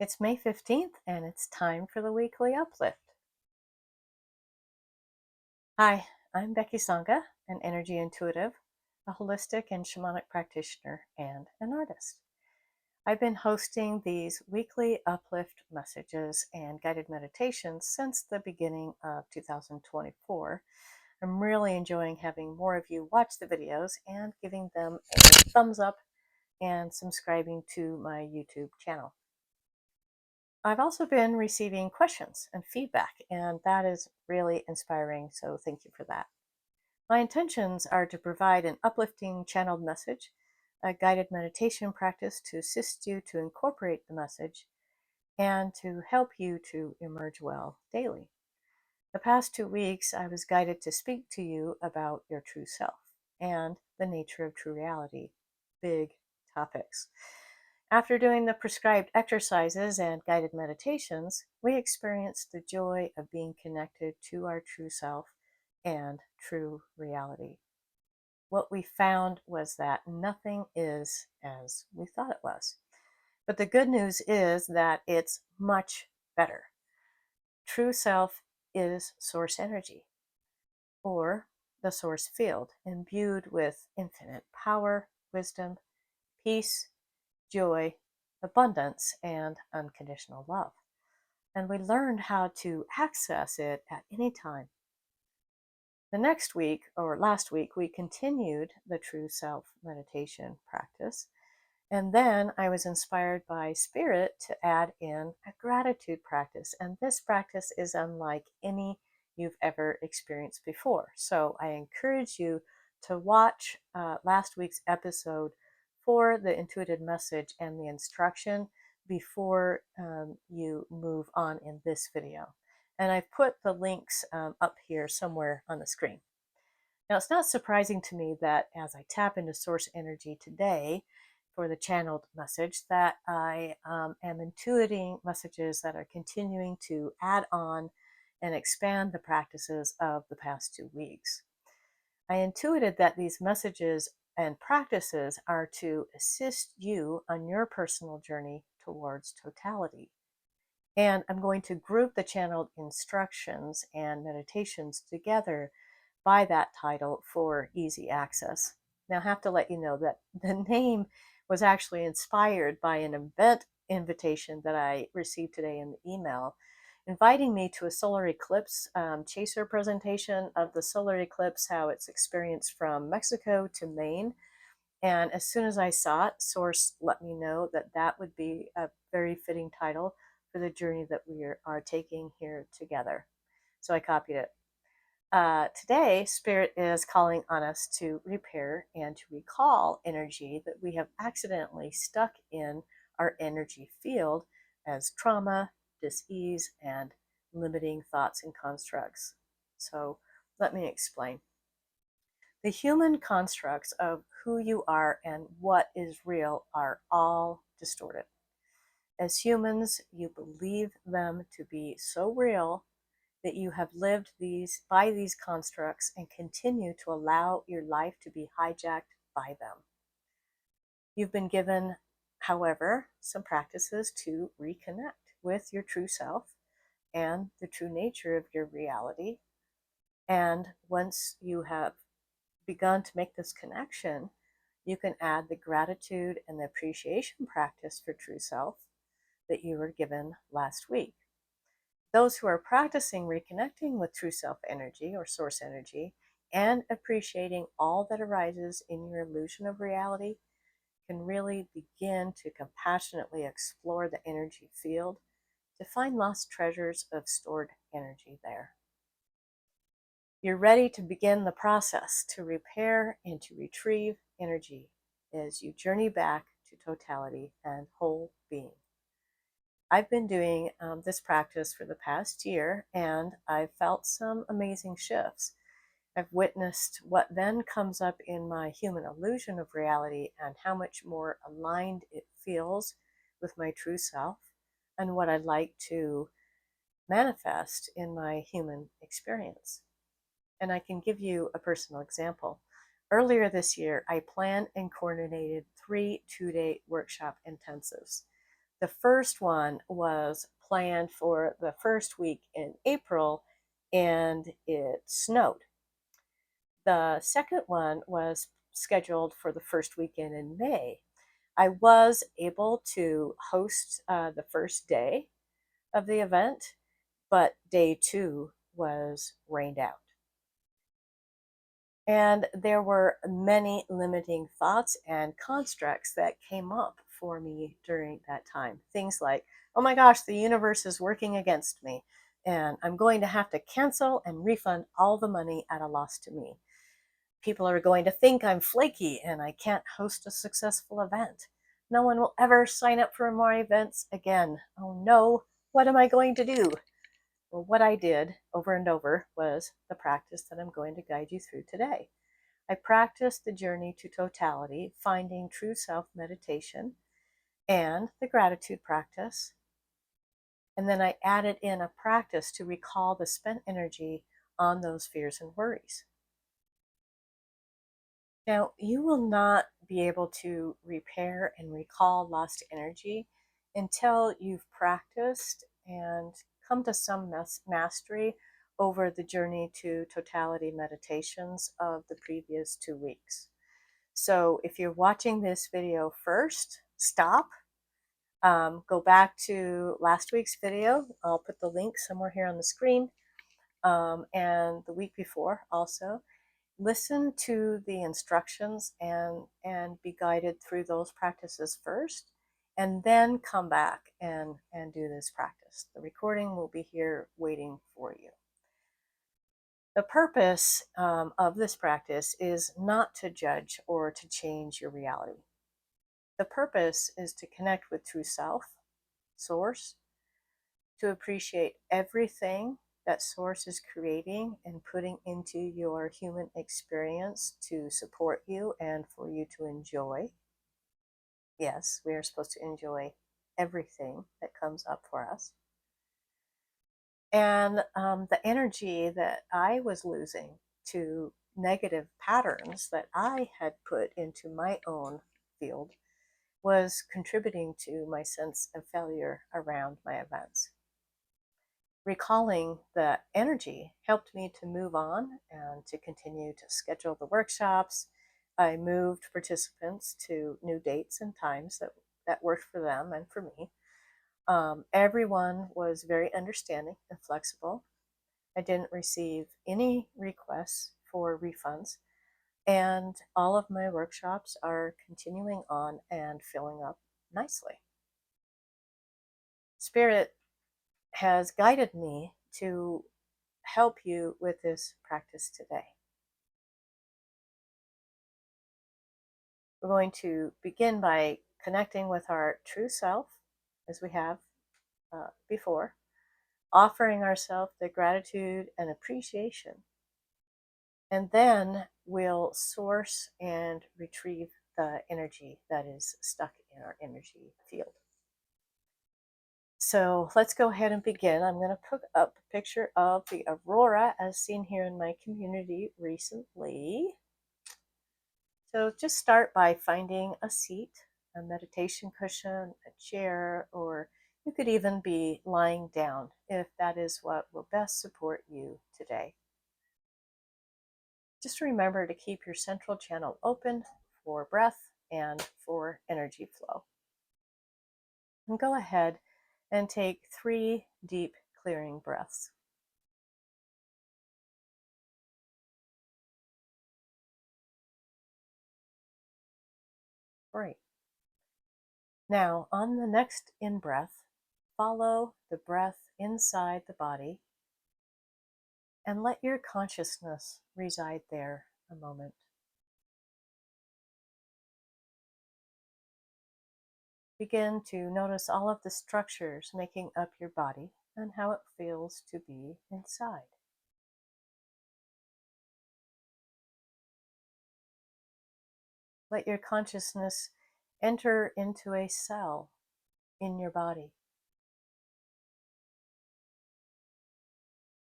It's May 15th and it's time for the Weekly Uplift. Hi, I'm Becky Sangha, an energy intuitive, a holistic and shamanic practitioner, and an artist. I've been hosting these weekly uplift messages and guided meditations since the beginning of 2024. I'm really enjoying having more of you watch the videos and giving them a thumbs up and subscribing to my YouTube channel. I've also been receiving questions and feedback, and that is really inspiring, so thank you for that. My intentions are to provide an uplifting channeled message, a guided meditation practice to assist you to incorporate the message, and to help you to emerge well daily. The past 2 weeks, I was guided to speak to you about your true self and the nature of true reality. Big topics. After doing the prescribed exercises and guided meditations, we experienced the joy of being connected to our true self and true reality. What we found was that nothing is as we thought it was. But the good news is that it's much better. True self is source energy, or the source field, imbued with infinite power, wisdom, peace, joy, abundance, and unconditional love. And we learned how to access it at any time. The next week, or last week, we continued the True Self meditation practice. And then I was inspired by Spirit to add in a gratitude practice. And this practice is unlike any you've ever experienced before. So I encourage you to watch last week's episode for the intuitive message and the instruction before you move on in this video. And I've put the links up here somewhere on the screen. Now, it's not surprising to me that as I tap into source energy today for the channeled message, that I am intuiting messages that are continuing to add on and expand the practices of the past 2 weeks. I intuited that these messages and practices are to assist you on your personal journey towards totality. And I'm going to group the channeled instructions and meditations together by that title for easy access. Now, I have to let you know that the name was actually inspired by an event invitation that I received today in the email, inviting me to a solar eclipse chaser presentation of the solar eclipse, how it's experienced from Mexico to Maine. And as soon as I saw it, Source let me know that that would be a very fitting title for the journey that we are taking here together. So I copied it. Today, Spirit is calling on us to repair and to recall energy that we have accidentally stuck in our energy field as trauma, dis-ease, and limiting thoughts and constructs. So let me explain. The human constructs of who you are and what is real are all distorted. As humans, you believe them to be so real that you have lived by these constructs and continue to allow your life to be hijacked by them. You've been given, however, some practices to reconnect with your true self and the true nature of your reality. And once you have begun to make this connection, you can add the gratitude and the appreciation practice for true self that you were given last week. Those who are practicing reconnecting with true self energy or source energy and appreciating all that arises in your illusion of reality can really begin to compassionately explore the energy field to find lost treasures of stored energy there. You're ready to begin the process to repair and to retrieve energy as you journey back to totality and whole being. I've been doing this practice for the past year, and I've felt some amazing shifts. I've witnessed what then comes up in my human illusion of reality and how much more aligned it feels with my true self and what I'd like to manifest in my human experience. And I can give you a personal example. Earlier this year, I planned and coordinated 3 two-day workshop intensives. The first one was planned for the first week in April, and it snowed. The second one was scheduled for the first weekend in May. I was able to host the first day of the event, but day two was rained out. And there were many limiting thoughts and constructs that came up for me during that time. Things like, oh my gosh, the universe is working against me, and I'm going to have to cancel and refund all the money at a loss to me. People are going to think I'm flaky and I can't host a successful event. No one will ever sign up for more events again. Oh no, what am I going to do? Well, what I did over and over was the practice that I'm going to guide you through today. I practiced the journey to totality, finding true self meditation, and the gratitude practice. And then I added in a practice to recall the spent energy on those fears and worries. Now, you will not be able to repair and recall lost energy until you've practiced and come to some mastery over the journey to totality meditations of the previous 2 weeks. So if you're watching this video first, stop, go back to last week's video. I'll put the link somewhere here on the screen, and the week before also. Listen to the instructions and be guided through those practices first, and then come back and do this practice. The recording will be here waiting for you. The purpose of this practice is not to judge or to change your reality. The purpose is to connect with true self, source, to appreciate everything that source is creating and putting into your human experience to support you and for you to enjoy. Yes, we are supposed to enjoy everything that comes up for us. And the energy that I was losing to negative patterns that I had put into my own field was contributing to my sense of failure around my events. Recalling the energy helped me to move on and to continue to schedule the workshops. I moved participants to new dates and times that worked for them and for me. Everyone was very understanding and flexible. I didn't receive any requests for refunds, and all of my workshops are continuing on and filling up nicely. Spirit has guided me to help you with this practice today. We're going to begin by connecting with our true self, as we have before, offering ourselves the gratitude and appreciation. And then we'll source and retrieve the energy that is stuck in our energy field. So let's go ahead and begin. I'm going to put up a picture of the aurora as seen here in my community recently. So just start by finding a seat, a meditation cushion, a chair, or you could even be lying down if that is what will best support you today. Just remember to keep your central channel open for breath and for energy flow. And go ahead and take 3 deep clearing breaths. Great. Now, on the next in-breath, follow the breath inside the body and let your consciousness reside there a moment. Begin to notice all of the structures making up your body and how it feels to be inside. Let your consciousness enter into a cell in your body.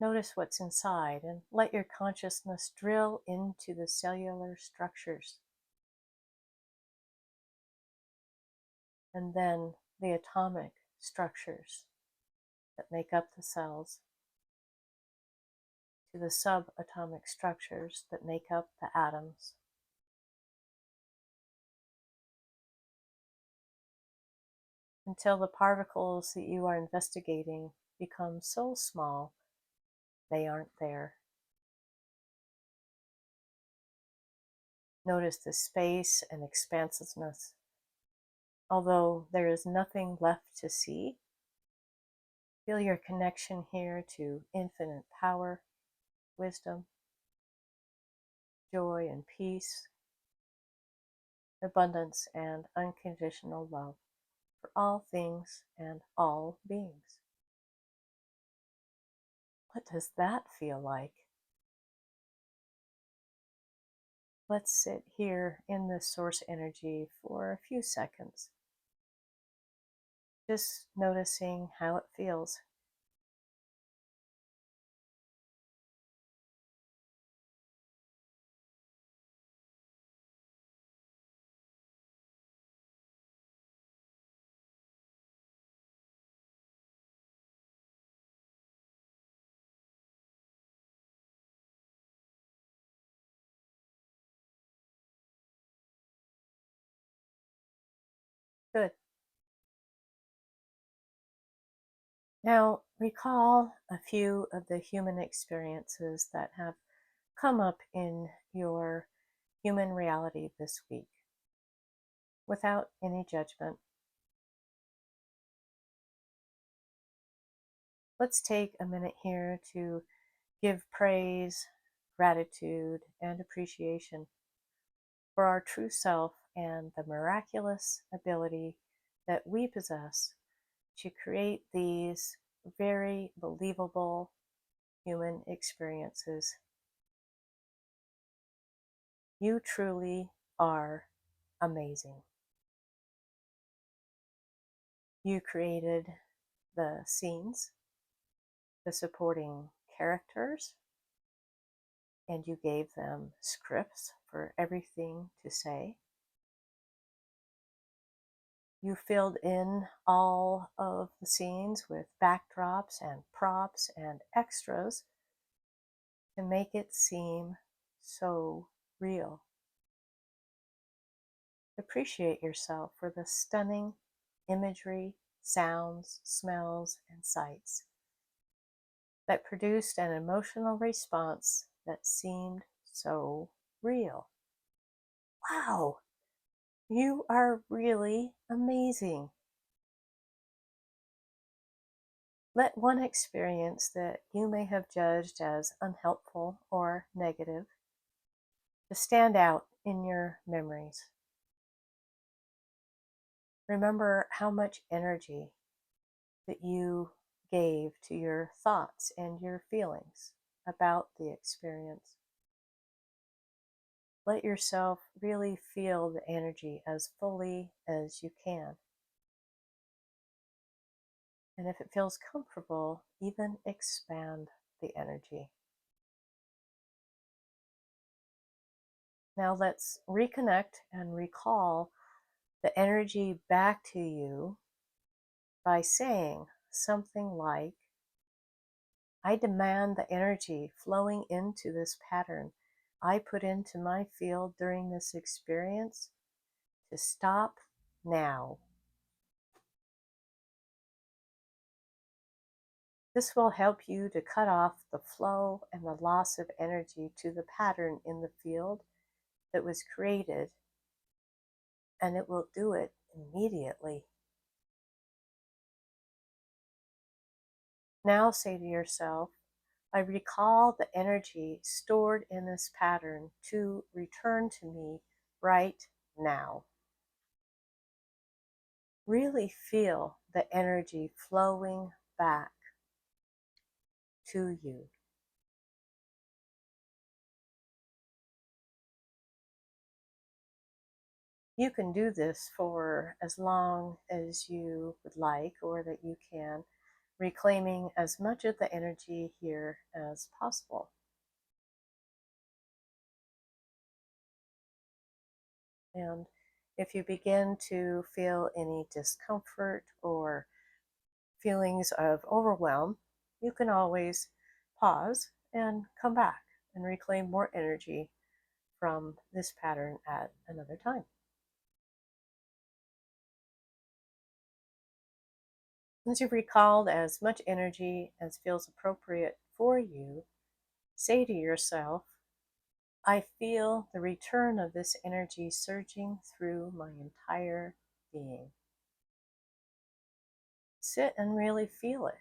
Notice what's inside and let your consciousness drill into the cellular structures. And then the atomic structures that make up the cells to the subatomic structures that make up the atoms, until the particles that you are investigating become so small they aren't there. Notice the space and expansiveness. Although there is nothing left to see, feel your connection here to infinite power, wisdom, joy and peace, abundance and unconditional love for all things and all beings. What does that feel like? Let's sit here in this source energy for a few seconds, just noticing how it feels. Good. Now, recall a few of the human experiences that have come up in your human reality this week, without any judgment. Let's take a minute here to give praise, gratitude, and appreciation for our true self and the miraculous ability that we possess to create these very believable human experiences. You truly are amazing. You created the scenes, the supporting characters, and you gave them scripts for everything to say. You filled in all of the scenes with backdrops and props and extras to make it seem so real. Appreciate yourself for the stunning imagery, sounds, smells, and sights that produced an emotional response that seemed so real. Wow, you are really amazing. Let one experience that you may have judged as unhelpful or negative to stand out in your memories. Remember how much energy that you gave to your thoughts and your feelings about the experience. Let yourself really feel the energy as fully as you can. And if it feels comfortable, even expand the energy. Now let's reconnect and recall the energy back to you by saying something like, I demand the energy flowing into this pattern I put into my field during this experience to stop now. This will help you to cut off the flow and the loss of energy to the pattern in the field that was created, and it will do it immediately. Now say to yourself, I recall the energy stored in this pattern to return to me right now. Really feel the energy flowing back to you. You can do this for as long as you would like, or that you can, reclaiming as much of the energy here as possible. And If you begin to feel any discomfort or feelings of overwhelm, you can always pause and come back and reclaim more energy from this pattern at another time. Once you've recalled as much energy as feels appropriate for you, say to yourself, I feel the return of this energy surging through my entire being. Sit and really feel it.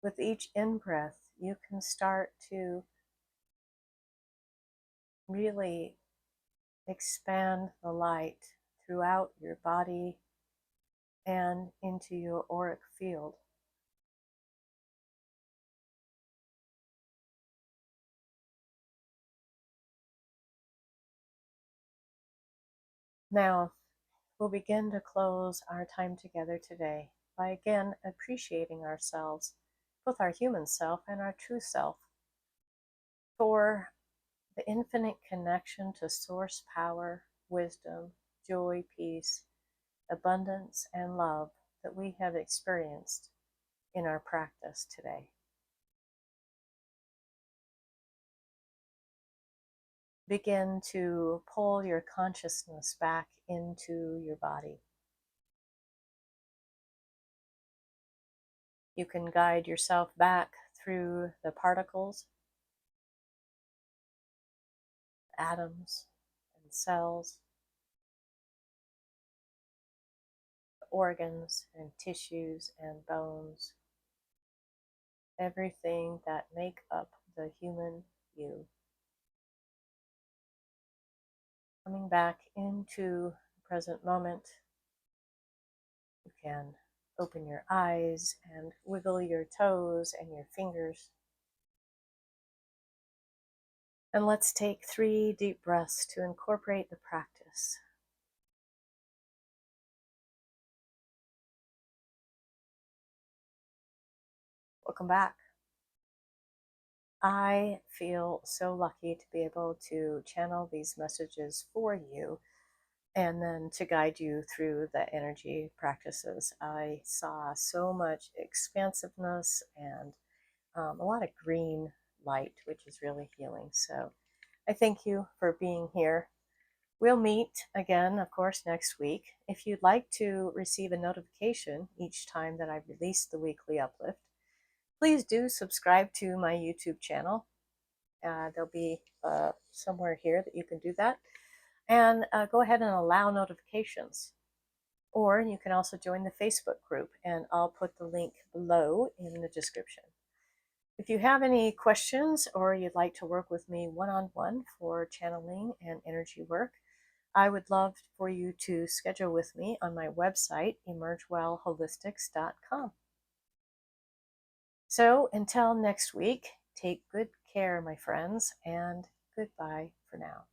With each in-breath, you can start to really expand the light throughout your body and into your auric field. Now, we'll begin to close our time together today by again appreciating ourselves, both our human self and our true self, for the infinite connection to source power, wisdom, joy, peace, abundance, and love that we have experienced in our practice today. Begin to pull your consciousness back into your body. You can guide yourself back through the particles, atoms, and cells, organs and tissues and bones, everything that make up the human you. Coming back into the present moment, you can open your eyes and wiggle your toes and your fingers. And let's take 3 deep breaths to incorporate the practice. Welcome back. I feel so lucky to be able to channel these messages for you and then to guide you through the energy practices. I saw so much expansiveness and a lot of green light, which is really healing. So I thank you for being here. We'll meet again, of course, next week. If you'd like to receive a notification each time that I release the weekly uplift, please do subscribe to my YouTube channel. There'll be somewhere here that you can do that. And go ahead and allow notifications. Or you can also join the Facebook group, and I'll put the link below in the description. If you have any questions or you'd like to work with me one-on-one for channeling and energy work, I would love for you to schedule with me on my website, emergewellholistics.com. So until next week, take good care, my friends, and goodbye for now.